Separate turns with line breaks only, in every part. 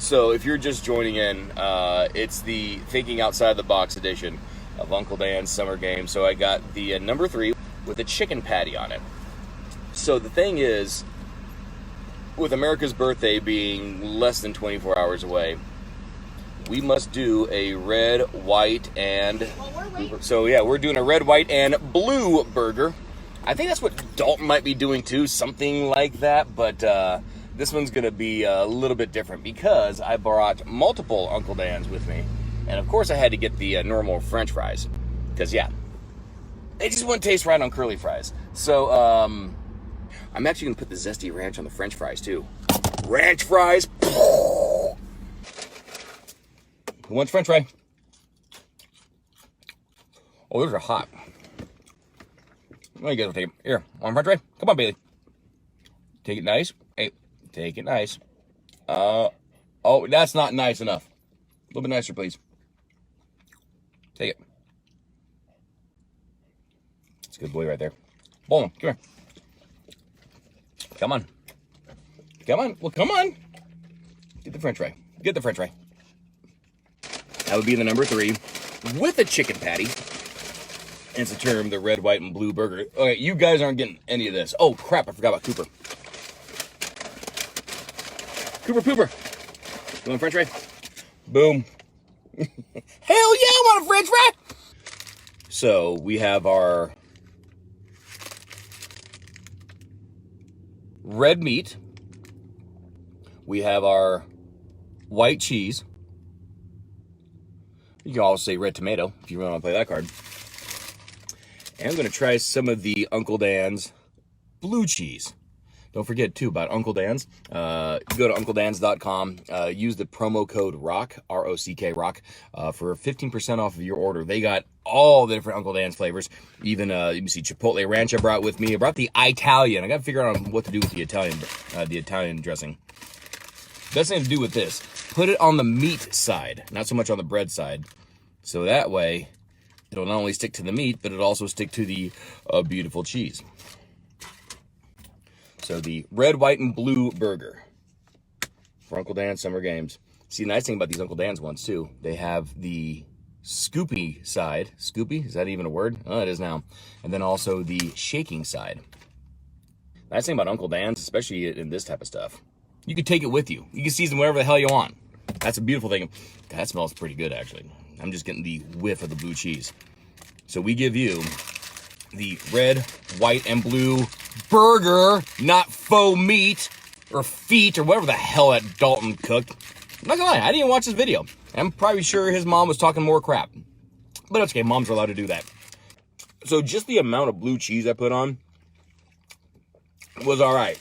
So if you're just joining in, it's the Thinking Outside the Box edition of Uncle Dan's Summer Game. So I got the number 3 with a chicken patty on it. So the thing is, with America's birthday being less than 24 hours away, we must do a red, white, and... So yeah, we're doing a red, white, and blue burger. I think that's what Dalton might be doing too, something like that, but this one's going to be a little bit different because I brought multiple Uncle Dan's with me. And of course I had to get the normal French fries because, yeah, they just wouldn't taste right on curly fries. So I'm actually going to put the zesty ranch on the French fries too. Ranch fries! Who wants French fry? Oh, those are hot. Well, you guys will take them. Here, want French fry? Come on, Bailey. Take it nice. Hey, take it nice. Oh, that's not nice enough. A little bit nicer, please. Take it. That's a good boy right there. Boom, come here. Come on. Come on. Well, come on. Get the French fry. Get the French fry. That would be the number 3 with a chicken patty. It's a term, the red, white, and blue burger. Okay, you guys aren't getting any of this. Oh, crap, I forgot about Cooper. Cooper Pooper. You want a French fry? Boom. Hell yeah, I want a French fry! So, we have our red meat. We have our white cheese. You can also say red tomato if you really want to play that card. And I'm going to try some of the Uncle Dan's blue cheese. Don't forget, too, about Uncle Dan's. Go to UncleDans.com. Use the promo code ROCK, R-O-C-K, ROCK, for 15% off of your order. They got all the different Uncle Dan's flavors. Even, you can see Chipotle Ranch I brought with me. I brought the Italian. I got to figure out what to do with the Italian dressing. Best thing to do with this, put it on the meat side, not so much on the bread side. So that way, it'll not only stick to the meat, but it'll also stick to the beautiful cheese. So the red, white, and blue burger for Uncle Dan's Summer Games. See, the nice thing about these Uncle Dan's ones, too, they have the scoopy side. Scoopy? Is that even a word? Oh, it is now. And then also the shaking side. The nice thing about Uncle Dan's, especially in this type of stuff, you can take it with you. You can season whatever the hell you want. That's a beautiful thing. That smells pretty good, actually. I'm just getting the whiff of the blue cheese. So we give you the red, white, and blue burger, not faux meat or feet or whatever the hell that Dalton cooked. I'm not gonna lie, I didn't even watch this video. I'm probably sure his mom was talking more crap. But it's okay, moms are allowed to do that. So just the amount of blue cheese I put on was all right.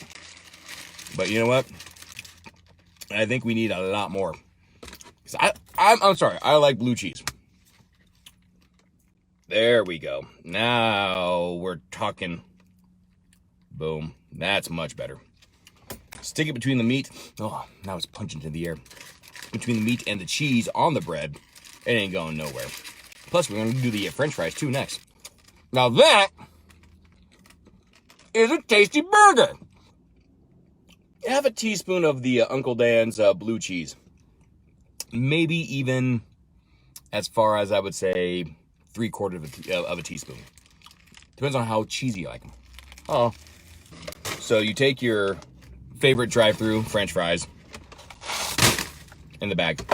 But you know what? I think we need a lot more. I'm sorry, I like blue cheese. There we go. Now we're talking. Boom. That's much better. Stick it between the meat. Oh, now it's punching to the air. Between the meat and the cheese on the bread. It ain't going nowhere. Plus, we're going to do the French fries too next. Now that is a tasty burger. Have a teaspoon of the Uncle Dan's blue cheese. Maybe even as far as I would say 3/4 of a teaspoon. Depends on how cheesy you like them. Oh. So you take your favorite drive-thru French fries in the bag.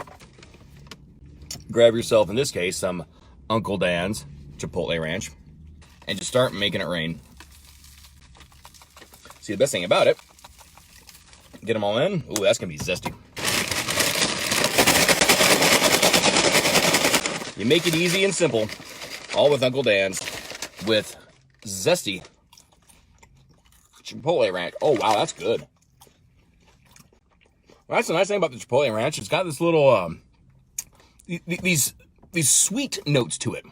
Grab yourself, in this case, some Uncle Dan's Chipotle Ranch. And just start making it rain. See, the best thing about it, get them all in. Ooh, that's going to be zesty. You make it easy and simple, all with Uncle Dan's, with zesty Chipotle Ranch. Oh, wow, that's good. Well, that's the nice thing about the Chipotle Ranch. It's got this little, these sweet notes to it.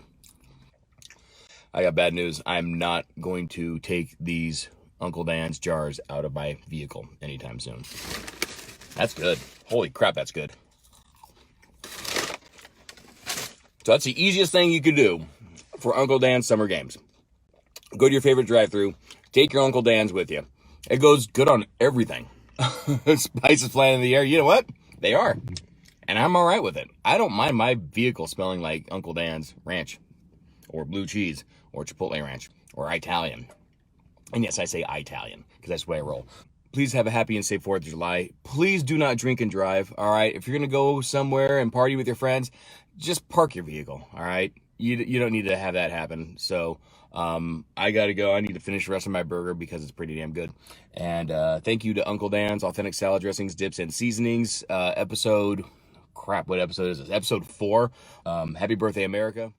I got bad news. I'm not going to take these Uncle Dan's jars out of my vehicle anytime soon. That's good. Holy crap, that's good. So that's the easiest thing you could do for Uncle Dan's Summer Games. Go to your favorite drive-thru. Take your Uncle Dan's with you. It goes good on everything. Spices flying in the air. You know what? They are. And I'm all right with it. I don't mind my vehicle smelling like Uncle Dan's ranch or blue cheese or Chipotle ranch or Italian. And yes, I say Italian because that's the way I roll. Please have a happy and safe 4th of July. Please do not drink and drive, all right? If you're going to go somewhere and party with your friends, just park your vehicle, all right? You don't need to have that happen. So I got to go. I need to finish the rest of my burger because it's pretty damn good. And thank you to Uncle Dan's Authentic Salad Dressings, Dips, and Seasonings. What episode is this? Episode 4. Happy birthday, America.